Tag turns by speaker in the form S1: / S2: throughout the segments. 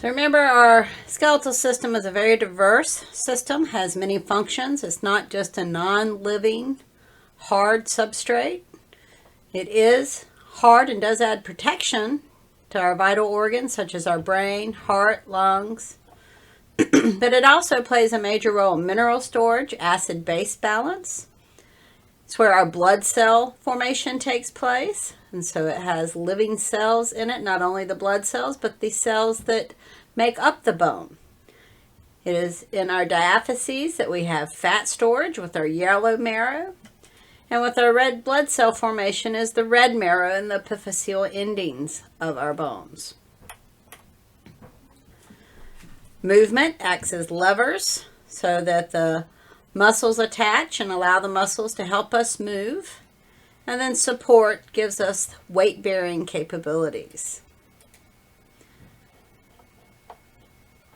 S1: So remember, our skeletal system is a very diverse system, has many functions. It's not just a non-living hard substrate. It is hard and does add protection to our vital organs such as our brain, heart, lungs. But it also plays a major role in mineral storage, acid-base balance. It's where our blood cell formation takes place. And so it has living cells in it, not only the blood cells, but the cells that make up the bone. It is in our diaphyses that we have fat storage with our yellow marrow. And with our red blood cell formation is the red marrow and the epiphyseal endings of our bones. Movement acts as levers so that the muscles attach and allow the muscles to help us move. And then support gives us weight-bearing capabilities.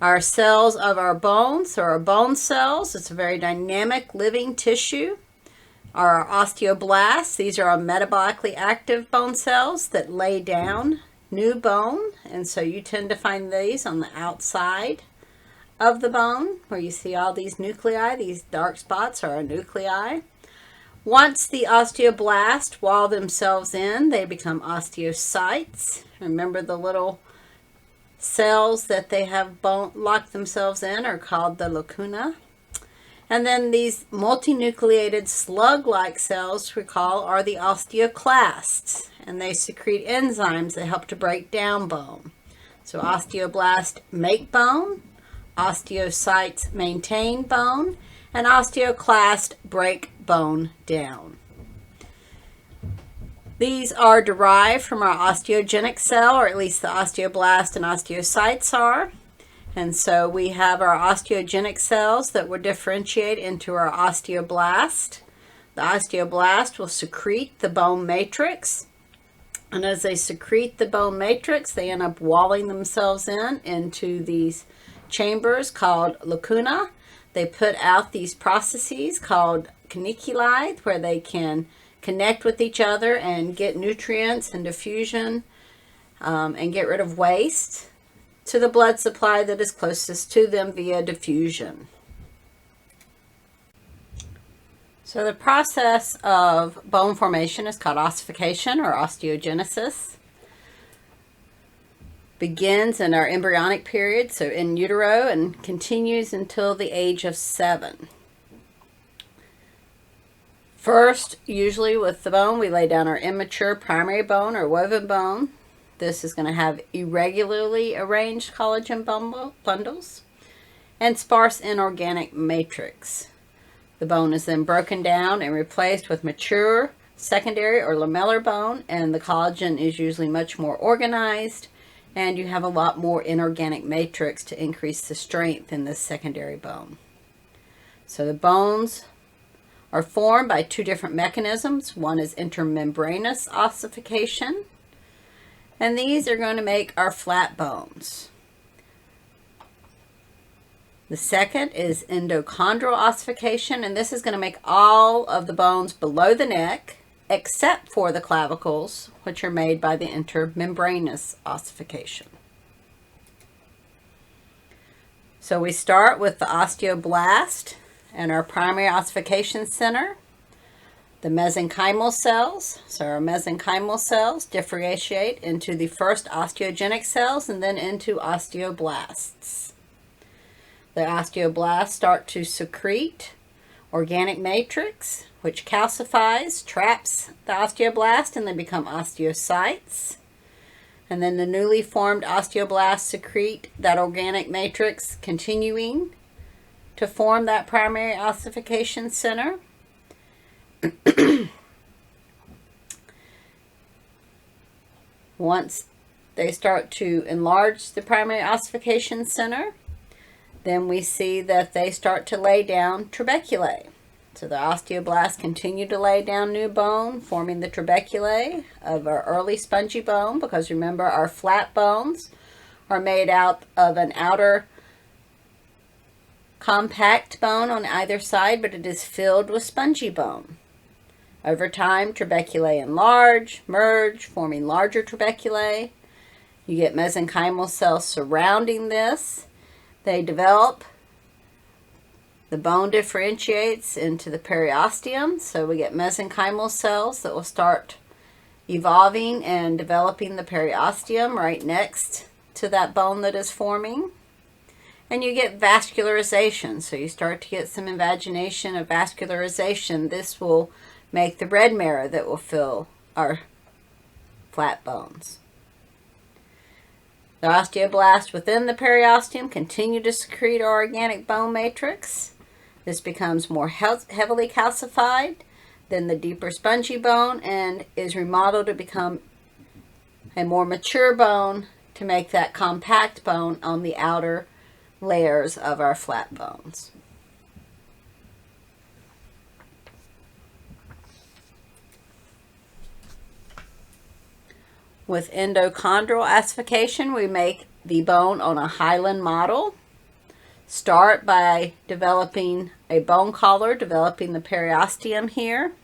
S1: Our cells of our bones, or our bone cells, it's a very dynamic living tissue. Our osteoblasts, these are our metabolically active bone cells that lay down new bone. And so you tend to find these on the outside of the bone, where you see all these nuclei. These dark spots are our nuclei. Once the osteoblasts wall themselves in, they become osteocytes. Remember, the little cells that they have locked themselves in are called the lacuna. And then these multinucleated slug-like cells, recall, are the osteoclasts. And they secrete enzymes that help to break down bone. So osteoblasts make bone, osteocytes maintain bone, and osteoclasts break bone down. These are derived from our osteogenic cell, or at least the osteoblast and osteocytes are. And so we have our osteogenic cells that will differentiate into our osteoblast. The osteoblast will secrete the bone matrix. And as they secrete the bone matrix, they end up walling themselves into these chambers called lacuna. They put out these processes called caniculi, where they can connect with each other and get nutrients and diffusion and get rid of waste to the blood supply that is closest to them via diffusion. So the process of bone formation is called ossification or osteogenesis. Begins in our embryonic period, so in utero, and continues until the age of 7. First, usually with the bone, we lay down our immature primary bone or woven bone. This is going to have irregularly arranged collagen bundles and sparse inorganic matrix. The bone is then broken down and replaced with mature secondary or lamellar bone, and the collagen is usually much more organized, and you have a lot more inorganic matrix to increase the strength in this secondary bone. So the bones are formed by two different mechanisms. One is intermembranous ossification, and these are going to make our flat bones. The second is endochondral ossification, and this is going to make all of the bones below the neck, except for the clavicles, which are made by the intermembranous ossification. So we start with the osteoblast and our primary ossification center, the mesenchymal cells. So our mesenchymal cells differentiate into the first osteogenic cells and then into osteoblasts. The osteoblasts start to secrete organic matrix, which calcifies, traps the osteoblast, and they become osteocytes. And then the newly formed osteoblasts secrete that organic matrix, continuing to form that primary ossification center. Once they start to enlarge the primary ossification center, then we see that they start to lay down trabeculae. So the osteoblasts continue to lay down new bone, forming the trabeculae of our early spongy bone, because remember, our flat bones are made out of an outer compact bone on either side, but it is filled with spongy bone. Over time, trabeculae enlarge, merge, forming larger trabeculae, You get mesenchymal cells surrounding this. They develop. The bone differentiates into the periosteum, so we get mesenchymal cells that will start evolving and developing the periosteum right next to that bone that is forming. And you get vascularization, so you start to get some invagination of vascularization. This will make the red marrow that will fill our flat bones. The osteoblasts within the periosteum continue to secrete our organic bone matrix. This becomes more heavily calcified than the deeper spongy bone and is remodeled to become a more mature bone to make that compact bone on the outer layers of our flat bones. With endochondral ossification, we make the bone on a hyaline model. Start by developing a bone collar, developing the periosteum here.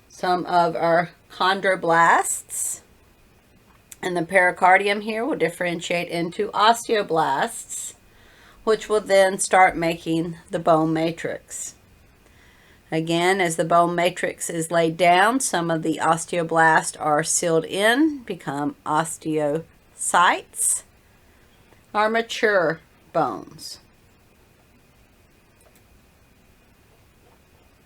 S1: Some of our chondroblasts and the pericardium here will differentiate into osteoblasts, which will then start making the bone matrix. Again, as the bone matrix is laid down, some of the osteoblasts are sealed in, become osteocytes, our mature bones.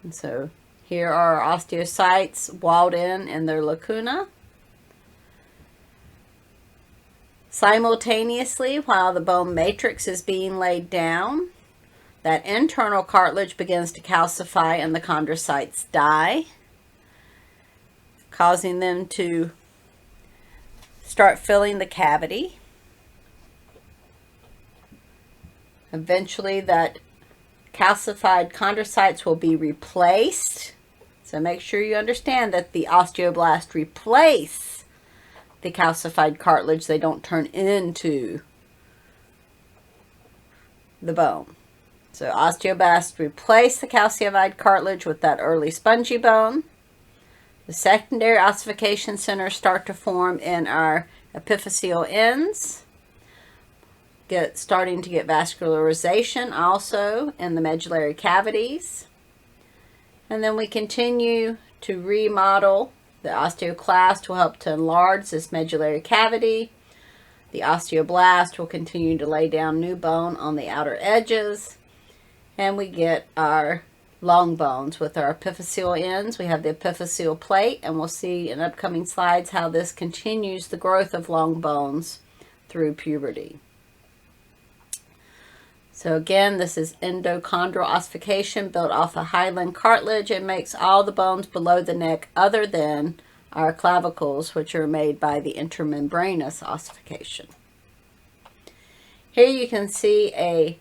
S1: And so here are our osteocytes walled in their lacuna. Simultaneously, while the bone matrix is being laid down, that internal cartilage begins to calcify and the chondrocytes die, causing them to start filling the cavity. Eventually, that calcified chondrocytes will be replaced. So make sure you understand that the osteoblasts replace the calcified cartilage. They don't turn into the bone. So osteoblasts replace the calcified cartilage with that early spongy bone. The secondary ossification centers start to form in our epiphyseal ends, starting to get vascularization also in the medullary cavities. And then we continue to remodel. The osteoclast will help to enlarge this medullary cavity. The osteoblast will continue to lay down new bone on the outer edges. And we get our long bones with our epiphyseal ends. We have the epiphyseal plate, and we'll see in upcoming slides how this continues the growth of long bones through puberty. So again, this is endochondral ossification built off a hyaline cartilage. It makes all the bones below the neck other than our clavicles, which are made by the intermembranous ossification. Here you can see a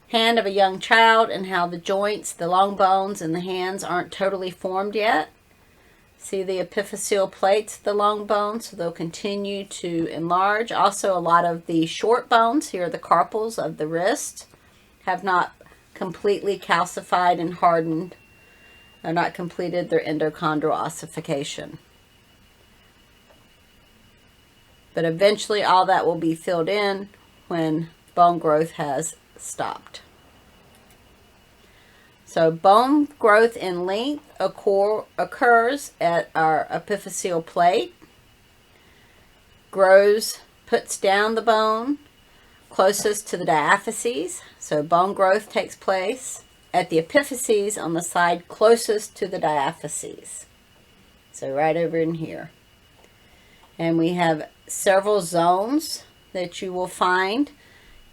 S1: hand of a young child and how the joints, the long bones in the hands aren't totally formed yet. See the epiphyseal plates, the long bones, so they'll continue to enlarge. Also, a lot of the short bones, here are the carpals of the wrist, have not completely calcified and hardened, or not completed their endochondral ossification. But eventually all that will be filled in when bone growth has stopped. So bone growth in length occurs at our epiphyseal plate, grows, puts down the bone closest to the diaphyses. So bone growth takes place at the epiphyses on the side closest to the diaphyses. So right over in here. And we have several zones that you will find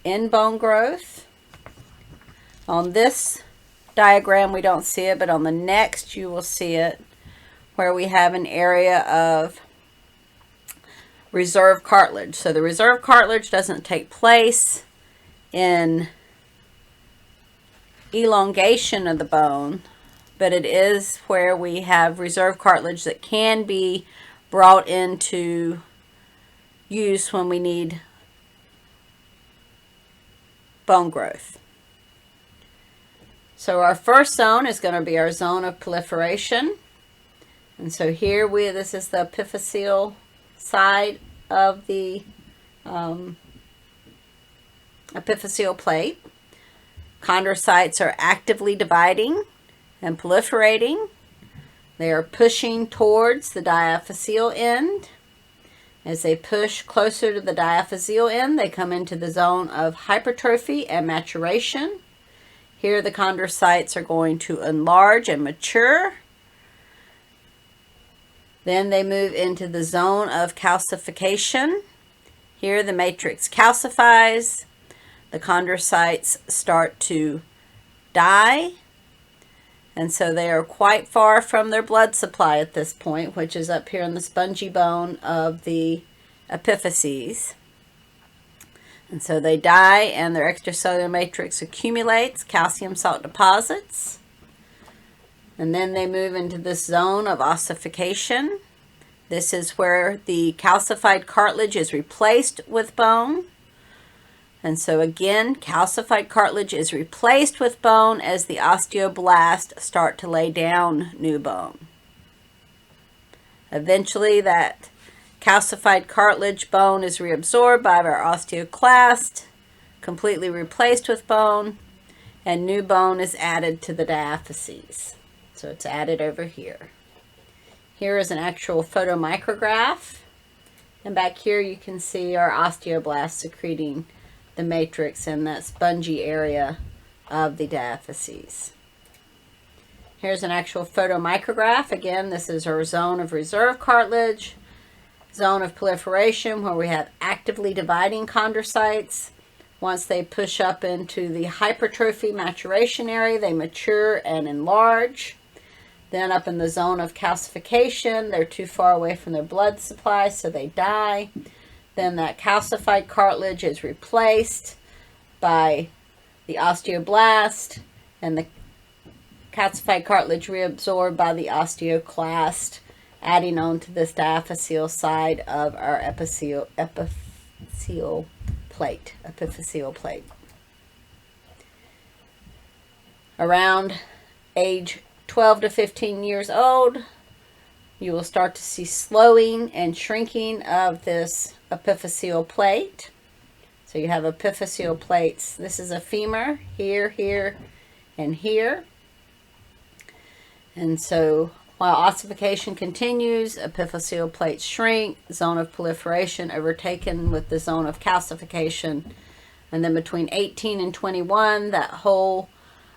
S1: in bone growth. On this diagram we don't see it, but on the next you will see it, where we have an area of reserve cartilage. So the reserve cartilage doesn't take place in elongation of the bone, but it is where we have reserve cartilage that can be brought into use when we need bone growth. So our first zone is going to be our zone of proliferation. And so here this is the epiphyseal side of the epiphyseal plate. Chondrocytes are actively dividing and proliferating. They are pushing towards the diaphyseal end. As they push closer to the diaphyseal end, they come into the zone of hypertrophy and maturation. Here the chondrocytes are going to enlarge and mature. Then they move into the zone of calcification. Here the matrix calcifies. The chondrocytes start to die. And so they are quite far from their blood supply at this point, which is up here in the spongy bone of the epiphyses. And so they die and their extracellular matrix accumulates, calcium salt deposits. And then they move into this zone of ossification. This is where the calcified cartilage is replaced with bone. And so again, calcified cartilage is replaced with bone as the osteoblasts start to lay down new bone. Eventually that calcified cartilage bone is reabsorbed by our osteoclast, completely replaced with bone, and new bone is added to the diaphyses. So it's added over here. Here is an actual photomicrograph. And back here you can see our osteoblasts secreting the matrix in that spongy area of the diaphyses. Here's an actual photomicrograph. Again, this is our zone of reserve cartilage, zone of proliferation where we have actively dividing chondrocytes. Once they push up into the hypertrophy maturation area, they mature and enlarge. Then up in the zone of calcification, they're too far away from their blood supply, so they die. Then that calcified cartilage is replaced by the osteoblast, and the calcified cartilage reabsorbed by the osteoclast, adding on to this diaphyseal side of our epiphyseal plate. Around age 12 to 15 years old, you will start to see slowing and shrinking of this epiphyseal plate. So you have epiphyseal plates. This is a femur, here, here, and here. And so while ossification continues, epiphyseal plates shrink, zone of proliferation overtaken with the zone of calcification. And then between 18 and 21, that whole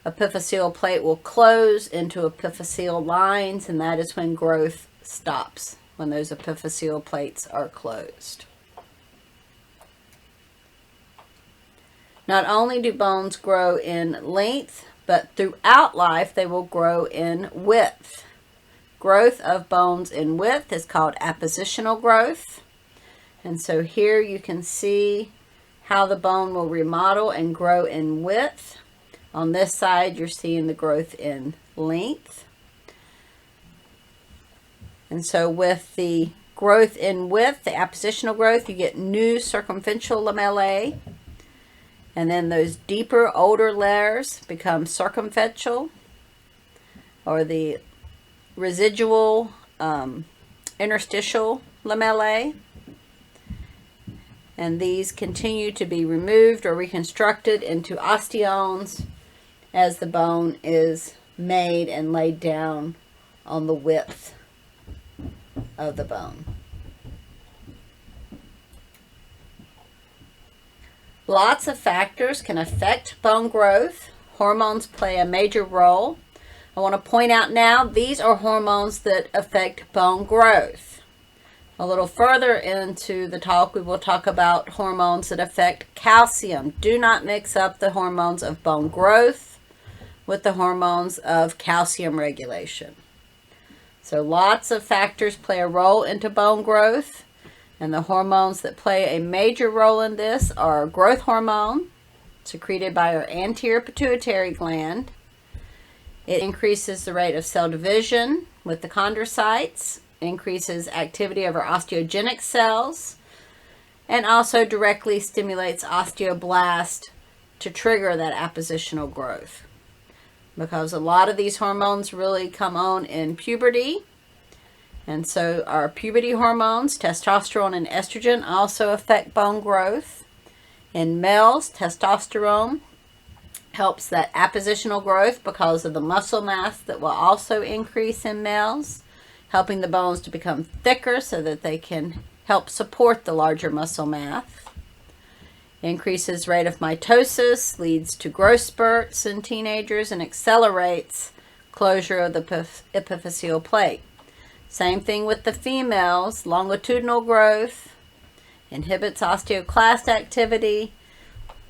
S1: epiphyseal plate will close into epiphyseal lines, and that is when growth stops, when those epiphyseal plates are closed. Not only do bones grow in length, but throughout life they will grow in width. Growth of bones in width is called appositional growth. And so here you can see how the bone will remodel and grow in width. On this side, you're seeing the growth in length. And so with the growth in width, the appositional growth, you get new circumferential lamellae. And then those deeper, older layers become circumferential, or the residual interstitial lamellae. And these continue to be removed or reconstructed into osteones as the bone is made and laid down on the width of the bone. Lots of factors can affect bone growth. Hormones play a major role. I want to point out now, these are hormones that affect bone growth. A little further into the talk, we will talk about hormones that affect calcium. Do not mix up the hormones of bone growth with the hormones of calcium regulation. So lots of factors play a role into bone growth. And the hormones that play a major role in this are growth hormone, secreted by our anterior pituitary gland. It increases the rate of cell division with the chondrocytes, increases activity of our osteogenic cells, and also directly stimulates osteoblast to trigger that appositional growth. because a lot of these hormones really come on in puberty. And so our puberty hormones, testosterone and estrogen, also affect bone growth. In males, testosterone helps that appositional growth because of the muscle mass that will also increase in males, helping the bones to become thicker so that they can help support the larger muscle mass. Increases rate of mitosis, leads to growth spurts in teenagers, and accelerates closure of the epiphyseal plate. Same thing with the females. Longitudinal growth inhibits osteoclast activity.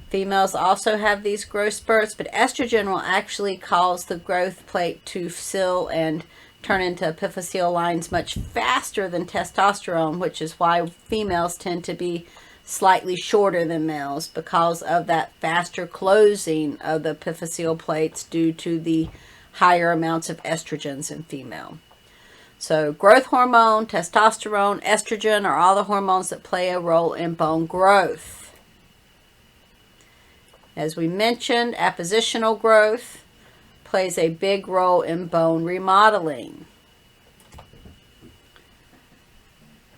S1: Females also have these growth spurts, but estrogen will actually cause the growth plate to fill and turn into epiphyseal lines much faster than testosterone, which is why females tend to be slightly shorter than males, because of that faster closing of the epiphyseal plates due to the higher amounts of estrogens in female. So growth hormone, testosterone, estrogen are all the hormones that play a role in bone growth. As we mentioned, appositional growth plays a big role in bone remodeling.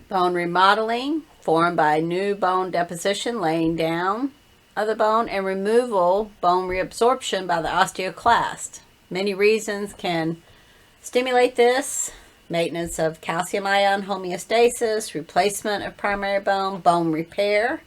S1: Bone remodeling formed by new bone deposition, laying down of the bone, and removal, bone reabsorption by the osteoclast. Many reasons can stimulate this: maintenance of calcium ion homeostasis, replacement of primary bone, bone repair,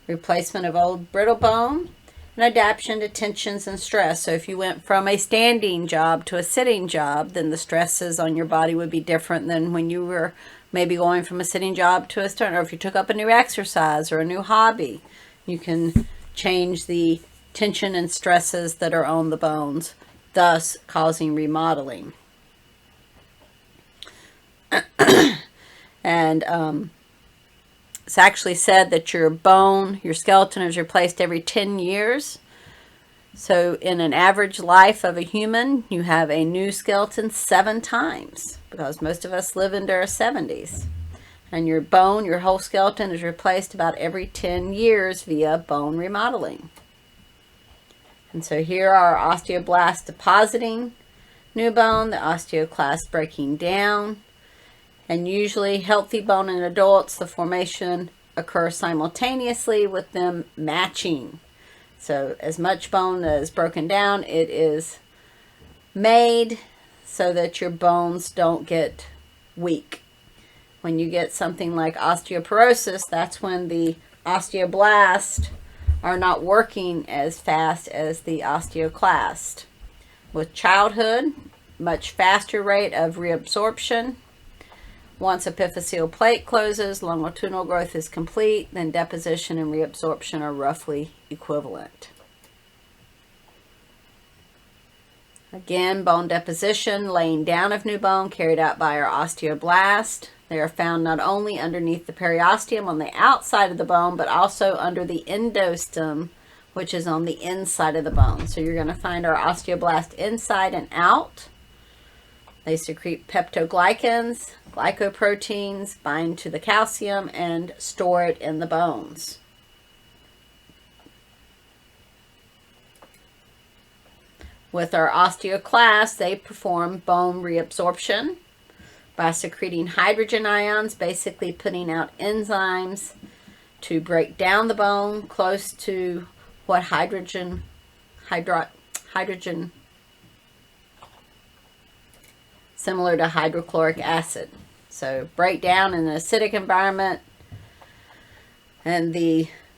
S1: replacement of old brittle bone, and adaptation to tensions and stress. So if you went from a standing job to a sitting job, then the stresses on your body would be different than when you were maybe going from a sitting job to a standing, or if you took up a new exercise or a new hobby, you can change the tension and stresses that are on the bones, thus causing remodeling. And it's actually said that your bone, your skeleton, is replaced every 10 years. So in an average life of a human, you have a new skeleton 7 times, because most of us live into our 70s. And your bone, your whole skeleton, is replaced about every 10 years via bone remodeling. And so here are osteoblasts depositing new bone, the osteoclast breaking down. And usually healthy bone in adults, the formation occurs simultaneously with them matching. So as much bone that is broken down, it is made so that your bones don't get weak. When you get something like osteoporosis, that's when the osteoblasts are not working as fast as the osteoclast. With childhood, much faster rate of reabsorption. Once epiphyseal plate closes, longitudinal growth is complete, then deposition and reabsorption are roughly equivalent. Again, bone deposition, laying down of new bone carried out by our osteoblast. They are found not only underneath the periosteum on the outside of the bone, but also under the endostem, which is on the inside of the bone. So you're going to find our osteoblast inside and out. They secrete peptoglycans, glycoproteins, bind to the calcium, and store it in the bones. With our osteoclasts, they perform bone reabsorption by secreting hydrogen ions, basically putting out enzymes to break down the bone close to what hydrogen similar to hydrochloric acid. So break down in an acidic environment. And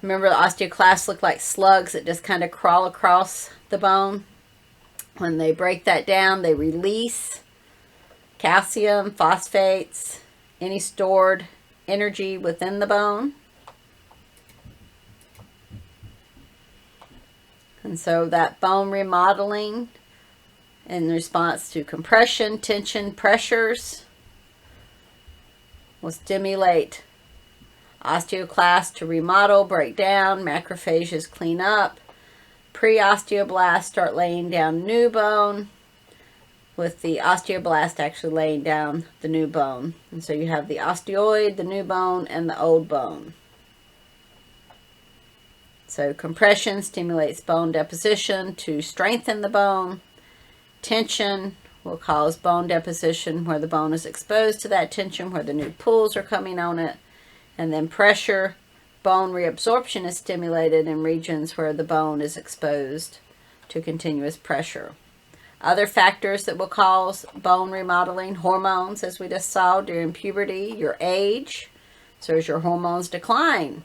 S1: remember the osteoclasts look like slugs that just kind of crawl across the bone. When they break that down, they release calcium, phosphates, any stored energy within the bone. And so that bone remodeling in response to compression, tension, pressures will stimulate osteoclasts to remodel, break down, macrophages clean up, pre-osteoblasts start laying down new bone, with the osteoblast actually laying down the new bone. And so you have the osteoid, the new bone, and the old bone. So compression stimulates bone deposition to strengthen the bone, Tension will cause bone deposition where the bone is exposed to that tension, where the new pulls are coming on it. And then pressure, bone reabsorption is stimulated in regions where the bone is exposed to continuous pressure. Other factors that will cause bone remodeling: hormones, as we just saw during puberty, your age. So as your hormones decline,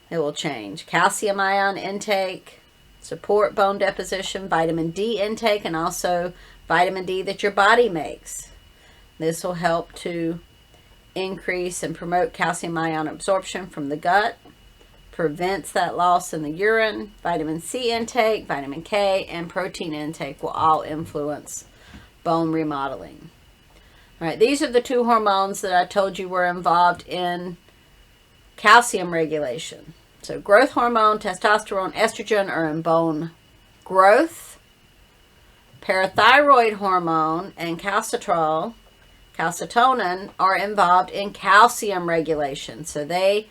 S1: it will change. Calcium ion intake, support bone deposition, vitamin D intake, and also vitamin D that your body makes. This will help to increase and promote calcium ion absorption from the gut, prevents that loss in the urine. Vitamin C intake, vitamin K, and protein intake will all influence bone remodeling. All right, these are the two hormones that I told you were involved in calcium regulation. So growth hormone, testosterone, estrogen are in bone growth. Parathyroid hormone and calcium, calcitonin, are involved in calcium regulation. So they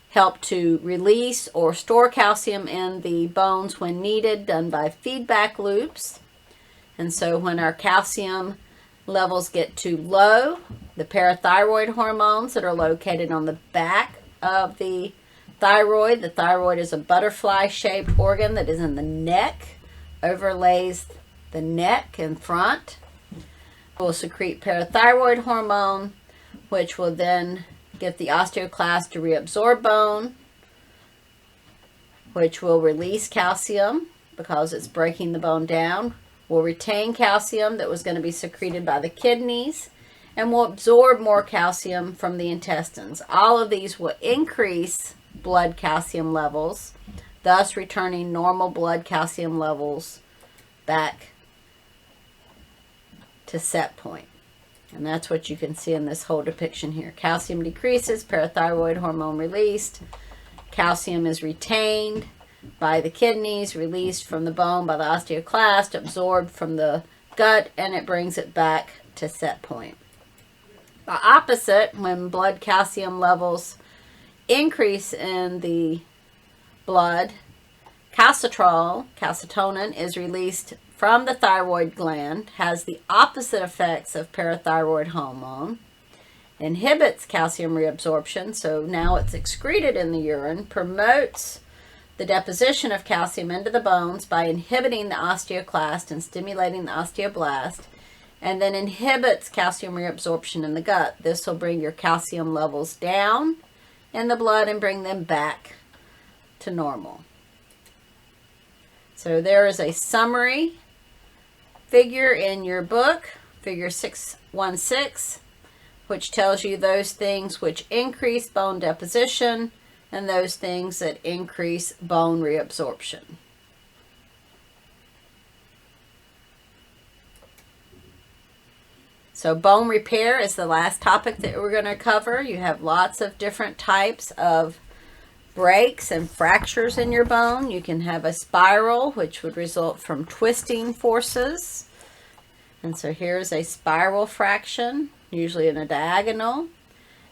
S1: help to release or store calcium in the bones when needed, done by feedback loops. And so when our calcium levels get too low, the parathyroid hormones that are located on the back of the thyroid is a butterfly-shaped organ that is in the neck, overlays the neck in front, will secrete parathyroid hormone, which will then get the osteoclast to reabsorb bone, which will release calcium because it's breaking the bone down, will retain calcium that was going to be secreted by the kidneys, and will absorb more calcium from the intestines. All of these will increase blood calcium levels, thus returning normal blood calcium levels back to set point. And that's what you can see in this whole depiction here. Calcium decreases, parathyroid hormone released, calcium is retained by the kidneys, released from the bone by the osteoclast, absorbed from the gut, and it brings it back to set point. The opposite, when blood calcium levels increase in the blood, calcitonin is released from the thyroid gland, has the opposite effects of parathyroid hormone, inhibits calcium reabsorption, so now it's excreted in the urine, promotes the deposition of calcium into the bones by inhibiting the osteoclast and stimulating the osteoblast, and then inhibits calcium reabsorption in the gut. This will bring your calcium levels down in the blood and bring them back to normal. So there is a summary figure in your book, figure 616, which tells you those things which increase bone deposition and those things that increase bone reabsorption. So bone repair is the last topic that we're going to cover. You have lots of different types of breaks and fractures in your bone. You can have a spiral, which would result from twisting forces. And so here's a spiral fraction, usually in a diagonal.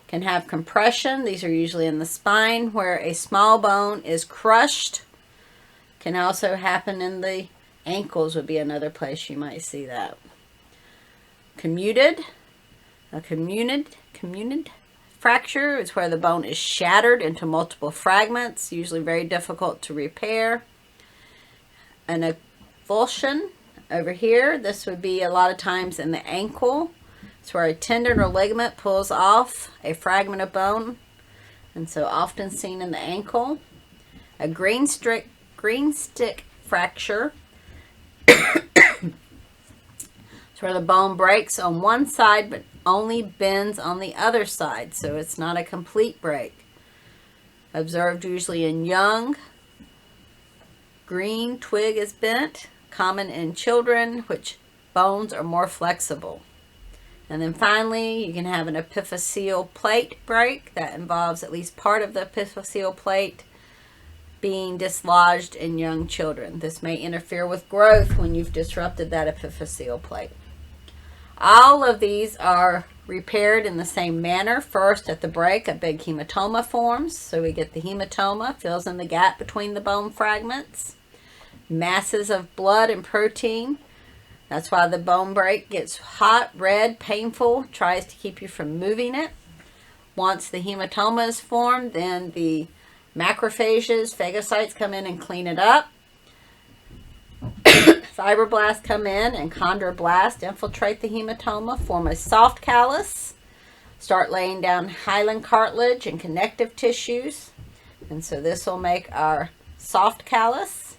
S1: Can have compression. These are usually in the spine where a small bone is crushed. Can also happen in the ankles, would be another place you might see that. Commuted fracture is where the bone is shattered into multiple fragments, usually very difficult to repair. An avulsion over here, this would be a lot of times in the ankle. It's where a tendon or ligament pulls off a fragment of bone, and so often seen in the ankle. A green stick fracture. It's where the bone breaks on one side but only bends on the other side, so it's not a complete break. Observed usually in young. Green twig is bent, common in children, which bones are more flexible. And then finally, you can have an epiphyseal plate break that involves at least part of the epiphyseal plate being dislodged in young children. This may interfere with growth when you've disrupted that epiphyseal plate. All of these are repaired in the same manner. First, at the break, a big hematoma forms. So we get the hematoma, fills in the gap between the bone fragments. Masses of blood and protein That's why the bone break gets hot, red, painful, tries to keep you from moving it. Once the hematoma is formed, then the macrophages, phagocytes come in and clean it up. Fibroblasts come in and chondroblasts infiltrate the hematoma, form a soft callus, start laying down hyaline cartilage and connective tissues. And so this will make our soft callus.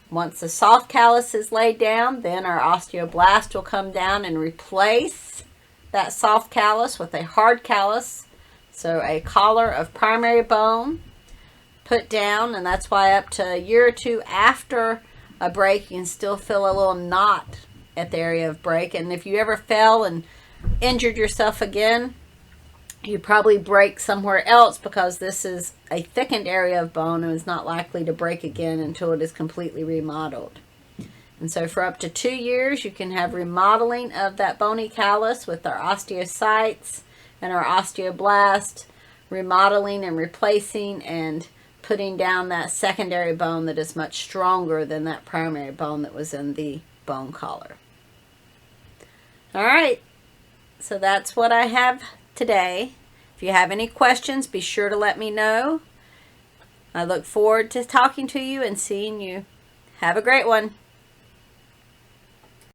S1: Once the soft callus is laid down, then our osteoblast will come down and replace that soft callus with a hard callus. So a collar of primary bone put down, and that's why up to a year or two after a break, you can still feel a little knot at the area of break. And if you ever fell and injured yourself again, you probably break somewhere else, because this is a thickened area of bone and is not likely to break again until it is completely remodeled. And so for up to 2 years, you can have remodeling of that bony callus with our osteocytes and our osteoblast, remodeling and replacing and putting down that secondary bone that is much stronger than that primary bone that was in the bone collar. All right, so that's what I have today. If you have any questions, be sure to let me know. I look forward to talking to you and seeing you. Have a great one.